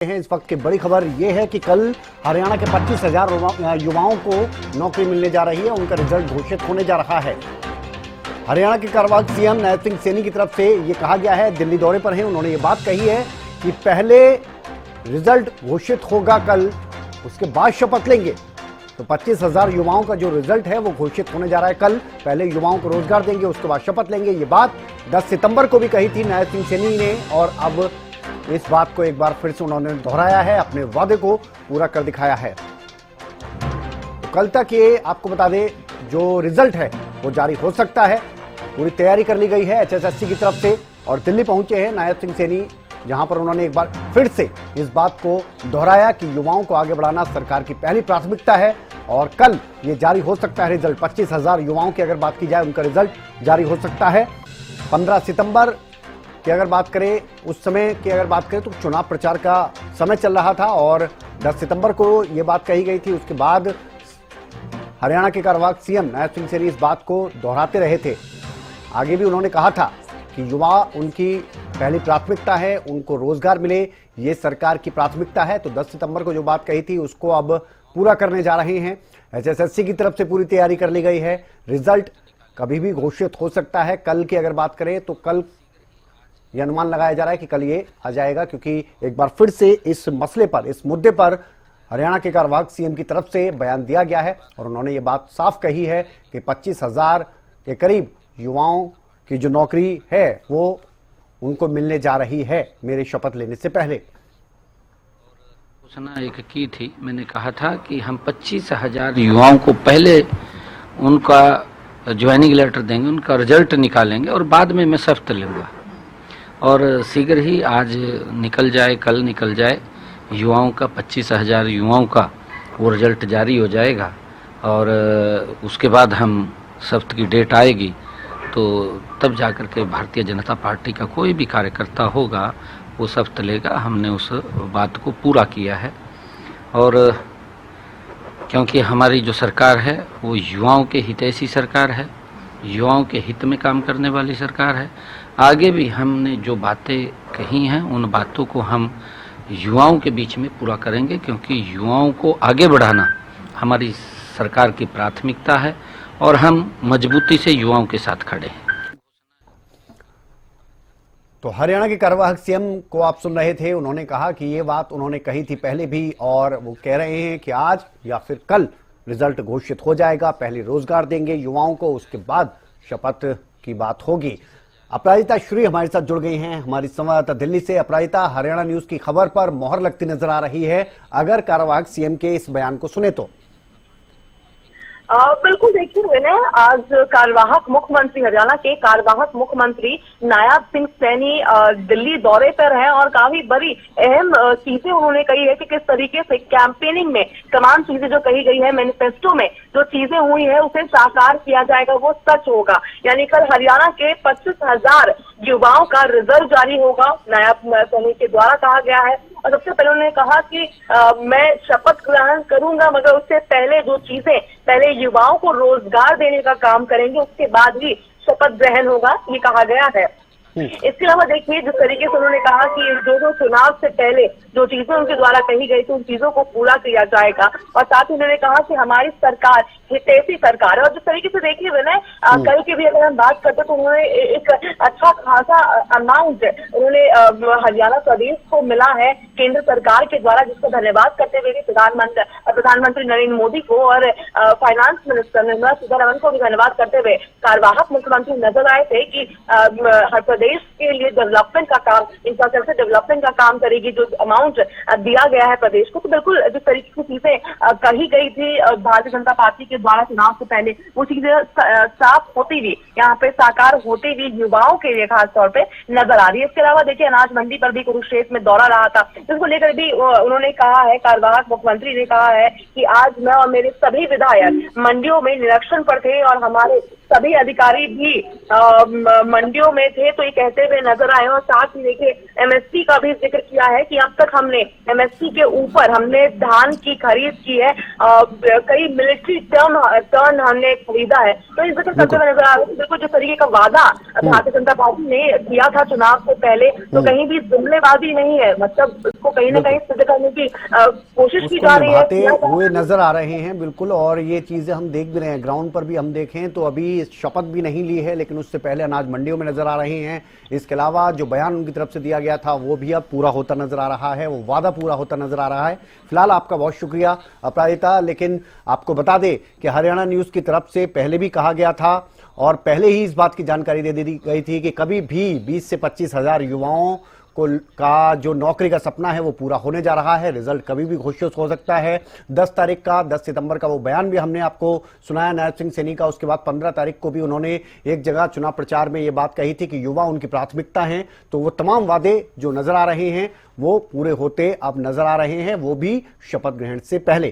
हैं। इस वक्त की बड़ी खबर यह है कि कल हरियाणा के 25,000 युवाओं को नौकरी मिलने जा रही है। उनका रिजल्ट घोषित होने जा रहा है। हरियाणा के कार्यवाहक सीएम नायब सिंह सैनी की तरफ से यह कहा गया है, दिल्ली दौरे पर हैं, उन्होंने ये बात कही है कि पहले रिजल्ट घोषित होगा कल, उसके बाद शपथ लेंगे। तो 25,000 युवाओं का जो रिजल्ट है वो घोषित होने जा रहा है कल। पहले युवाओं को रोजगार देंगे, उसके बाद शपथ लेंगे। ये बात 10 सितंबर को भी कही थी नायब सिंह सैनी ने, और अब इस बात को एक बार फिर से उन्होंने दोहराया है, अपने वादे को पूरा कर दिखाया है। तो कल तक ये आपको बता दें, जो रिजल्ट है वो जारी हो सकता है। पूरी तैयारी कर ली गई है एचएसएससी की तरफ से, और दिल्ली पहुंचे हैं नायब सिंह सैनी, जहां पर उन्होंने एक बार फिर से इस बात को दोहराया कि युवाओं को आगे बढ़ाना सरकार की पहली प्राथमिकता है। और कल ये जारी हो सकता है रिजल्ट। 25,000 युवाओं की अगर बात की जाए, उनका रिजल्ट जारी हो सकता है। 15 सितंबर की अगर बात करें, उस समय की अगर बात करें तो चुनाव प्रचार का समय चल रहा था, और 10 सितंबर को यह बात कही गई थी। उसके बाद हरियाणा के कार्यवाहक सीएम नायब सिंह सैनी इस बात को दोहराते रहे थे। आगे भी उन्होंने कहा था कि युवा उनकी पहली प्राथमिकता है, उनको रोजगार मिले, ये सरकार की प्राथमिकता है। तो 10 सितंबर को जो बात कही थी उसको अब पूरा करने जा रहे हैं। एचएसएससी की तरफ से पूरी तैयारी कर ली गई है। रिजल्ट कभी भी घोषित हो सकता है। कल की अगर बात करें तो कल यह अनुमान लगाया जा रहा है कि कल ये आ जाएगा, क्योंकि एक बार फिर से इस मसले पर, इस मुद्दे पर हरियाणा के कार्यवाहक सीएम की तरफ से बयान दिया गया है, और उन्होंने ये बात साफ कही है कि 25,000 के करीब युवाओं की जो नौकरी है वो उनको मिलने जा रही है मेरे शपथ लेने से पहले। घोषणा एक की थी, मैंने कहा था कि हम 25,000 युवाओं को पहले उनका ज्वाइनिंग लेटर देंगे, उनका रिजल्ट निकालेंगे, और बाद में मैं शपथ लूंगा। और शीघ्र ही आज निकल जाए, कल निकल जाए, युवाओं का 25,000 युवाओं का वो रिजल्ट जारी हो जाएगा। और उसके बाद हम शपथ की डेट आएगी, तो तब जाकर के भारतीय जनता पार्टी का कोई भी कार्यकर्ता होगा वो शपथ लेगा। हमने उस बात को पूरा किया है, और क्योंकि हमारी जो सरकार है वो युवाओं के हितैषी सरकार है, युवाओं के हित में काम करने वाली सरकार है। आगे भी हमने जो बातें कही हैं उन बातों को हम युवाओं के बीच में पूरा करेंगे, क्योंकि युवाओं को आगे बढ़ाना हमारी सरकार की प्राथमिकता है, और हम मजबूती से युवाओं के साथ खड़े हैं। तो हरियाणा के कार्यवाहक सीएम को आप सुन रहे थे। उन्होंने कहा कि ये बात उन्होंने कही थी पहले भी, और वो कह रहे हैं कि आज या फिर कल रिजल्ट घोषित हो जाएगा। पहले रोजगार देंगे युवाओं को, उसके बाद शपथ की बात होगी। अपराजिता श्री हमारे साथ जुड़ गई हैं, हमारी संवाददाता दिल्ली से। अपराजिता, हरियाणा न्यूज की खबर पर मोहर लगती नजर आ रही है, अगर कार्यवाहक सीएम के इस बयान को सुने तो। बिल्कुल, देखिए विनय, आज कार्यवाहक मुख्यमंत्री, हरियाणा के कार्यवाहक मुख्यमंत्री नायब सिंह सैनी दिल्ली दौरे पर हैं, और काफी बड़ी अहम चीजें उन्होंने कही है कि किस तरीके से कैंपेनिंग में तमाम चीजें जो कही गई है, मैनिफेस्टो में जो चीजें हुई है उसे साकार किया जाएगा, वो सच होगा। यानी कल हरियाणा के 25,000 युवाओं का रिजल्ट जारी होगा, नायब सैनी के द्वारा कहा गया है। और सबसे पहले उन्होंने कहा कि मैं शपथ ग्रहण करूंगा, मगर उससे पहले जो चीजें, पहले युवाओं को रोजगार देने का काम करेंगे, उसके बाद ही शपथ ग्रहण होगा, ये कहा गया है। इसके अलावा देखिए, जिस तरीके से उन्होंने कहा कि जो चुनाव से पहले जो चीजें उनके द्वारा कही गई थी उन चीजों को पूरा किया जाएगा, और साथ ही उन्होंने कहा कि हमारी सरकार हितैषी सरकार है। और जिस तरीके से देखिए विनय, कल की भी अगर हम बात करते तो उन्होंने एक अच्छा खासा अमाउंट उन्होंने हरियाणा प्रदेश को मिला है केंद्र सरकार के द्वारा, जिसका धन्यवाद करते हुए प्रधानमंत्री नरेंद्र मोदी को और फाइनेंस मिनिस्टर निर्मला सीतारमण को भी धन्यवाद करते हुए कार्यवाहक मुख्यमंत्री नजर आए थे कि हर प्रदेश के लिए डेवलपमेंट का काम, इंफ्रास्ट्रक्चर डेवलपमेंट का काम करेगी, जो अमाउंट दिया गया है प्रदेश को। तो बिल्कुल जिस तरीके की चीजें कही गई थी भारतीय जनता पार्टी के द्वारा चुनाव से पहले, वो चीजें साफ होती हुई, यहाँ पे साकार होती हुई युवाओं के लिए खास तौर पे नजर आ रही है। इसके अलावा देखिए, अनाज मंडी पर भी कुरुक्षेत्र में दौरा रहा था, जिसको लेकर भी उन्होंने कहा है, कार्यवाहक मुख्यमंत्री ने कहा है कि आज मैं और मेरे सभी विधायक मंडियों में निरीक्षण पर थे, और हमारे सभी अधिकारी भी मंडियों में थे तो ये कहते हुए नजर आए। और साथ ही देखिए एमएसपी का भी जिक्र किया है कि अब तक हमने एमएसपी के ऊपर हमने धान की खरीद की है, कई मिलिट्री टर्न हमने खरीदा है। तो इस जिक्र करते हुए नजर आ रहा है। बिल्कुल जिस तरीके का वादा भारतीय जनता पार्टी ने किया था चुनाव से पहले, तो कहीं भी जुमलेबाजी नहीं है, मतलब इसको कहीं ना कहीं सिद्ध करने की कोशिश की जा रही है, निभाते हुए नजर आ रहे हैं। बिल्कुल, और ये चीजें हम देख भी रहे हैं, ग्राउंड पर भी हम देखें तो अभी शपथ भी नहीं ली है, लेकिन उससे पहले अनाज मंडियों में नजर आ रहे हैं। इसके अलावा जो बयान उनकी तरफ से दिया गया था वो भी अब पूरा होता नजर आ रहा है, वो वादा पूरा होता नजर आ रहा है। फिलहाल आपका बहुत शुक्रिया अपराजिता। लेकिन आपको बता दें कि हरियाणा न्यूज की तरफ से पहले भी कहा गया था और पहले ही इस बात की जानकारी दे दी गई थी कि कभी भी 20 से 25 हजार युवाओं का जो नौकरी का सपना है वो पूरा होने जा रहा है। रिजल्ट कभी भी घोषित हो सकता है। 10 तारीख का, 10 सितंबर का वो बयान भी हमने आपको सुनाया नायब सिंह सैनी का। उसके बाद 15 तारीख को भी उन्होंने एक जगह चुनाव प्रचार में ये बात कही थी कि युवा उनकी प्राथमिकता हैं। तो वो तमाम वादे जो नजर आ रहे हैं वो पूरे होते अब नजर आ रहे हैं, वो भी शपथ ग्रहण से पहले।